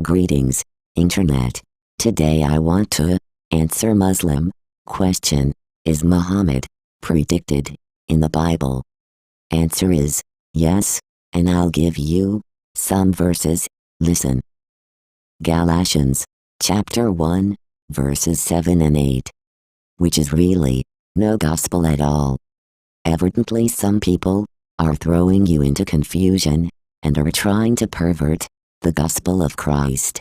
Greetings, Internet. Today I want to answer Muslim question. Is Muhammad predicted in the Bible? Answer is yes, and I'll give you some verses. Listen. Galatians, chapter 1, verses 7 and 8. Which is really no gospel at all. Evidently some people are throwing you into confusion and are trying to pervert the gospel of Christ.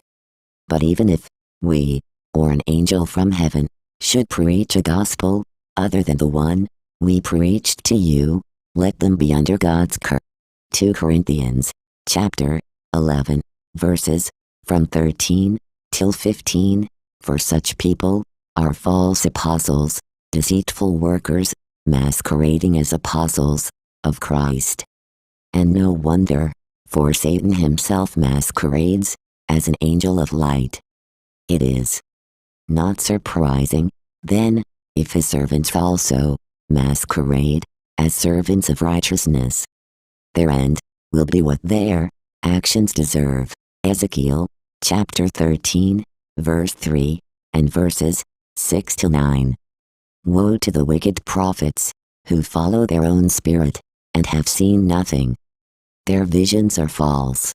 But even if we, or an angel from heaven, should preach a gospel other than the one we preached to you, let them be under God's curse. 2 Corinthians, chapter 11, verses from 13 till 15. For such people are false apostles, deceitful workers, masquerading as apostles of Christ. And no wonder, for Satan himself masquerades as an angel of light. It is not surprising, then, if his servants also masquerade as servants of righteousness. Their end will be what their actions deserve. Ezekiel, chapter 13, verse 3, and verses 6 to 9. Woe to the wicked prophets, who follow their own spirit, and have seen nothing. Their visions are false,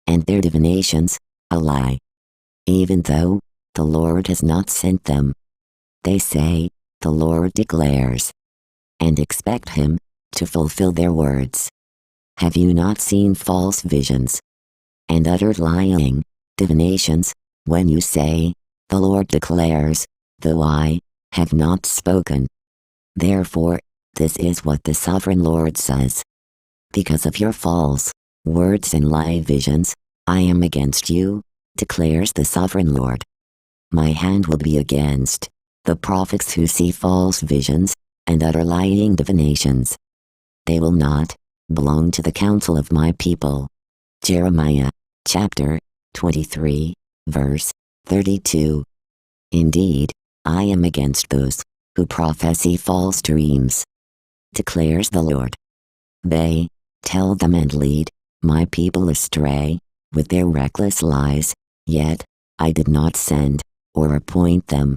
and their divinations a lie. Even though the Lord has not sent them, they say, the Lord declares, and expect him to fulfill their words. Have you not seen false visions and uttered lying divinations when you say, the Lord declares, though I have not spoken? Therefore, this is what the sovereign Lord says. Because of your false words and lie visions, I am against you, declares the sovereign Lord. My hand will be against the prophets who see false visions and utter lying divinations. They will not belong to the counsel of my people. Jeremiah, chapter 23, verse 32. Indeed, I am against those who prophesy false dreams, declares the Lord. They tell them and lead my people astray with their reckless lies, yet I did not send or appoint them.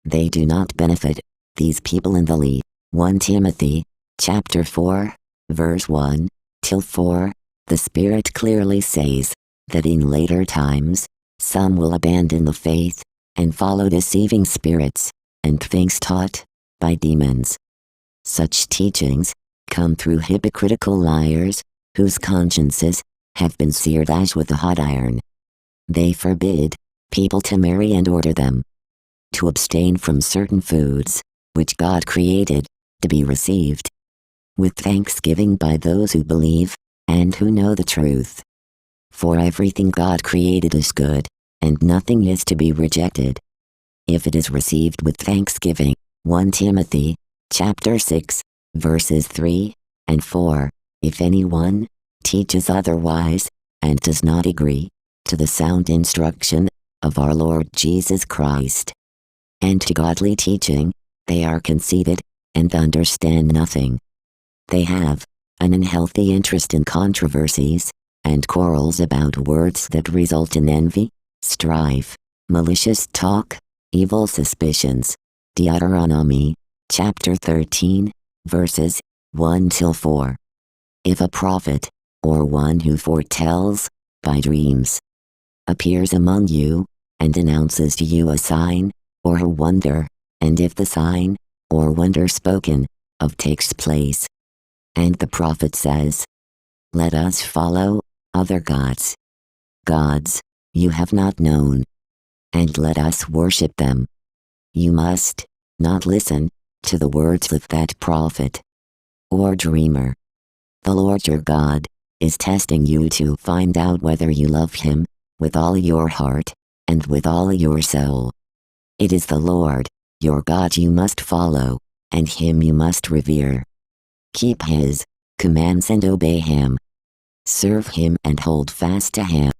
They do not benefit these people in the least. 1 Timothy, chapter 4, verse 1 till 4. The Spirit clearly says that in later times, some will abandon the faith and follow deceiving spirits and things taught by demons. Such teachings come through hypocritical liars, whose consciences have been seared as with a hot iron. They forbid people to marry and order them to abstain from certain foods, which God created to be received with thanksgiving by those who believe and who know the truth. For everything God created is good, and nothing is to be rejected, if it is received with thanksgiving. 1 Timothy, chapter 6, verses 3 and 4. If anyone teaches otherwise, and does not agree to the sound instruction of our Lord Jesus Christ, and to godly teaching, they are conceited, and understand nothing. They have an unhealthy interest in controversies, and quarrels about words that result in envy, strife, malicious talk, evil suspicions. Deuteronomy, chapter 13, verses 1 till 4. If a prophet, or one who foretells by dreams, appears among you, and announces to you a sign, or a wonder, and if the sign, or wonder spoken of takes place, and the prophet says, let us follow other gods, gods you have not known, and let us worship them, you must not listen to the words of that prophet or dreamer. The Lord your God is testing you to find out whether you love him with all your heart and with all your soul. It is the Lord your God you must follow, and him you must revere. Keep his commands and obey him. Serve him and hold fast to him.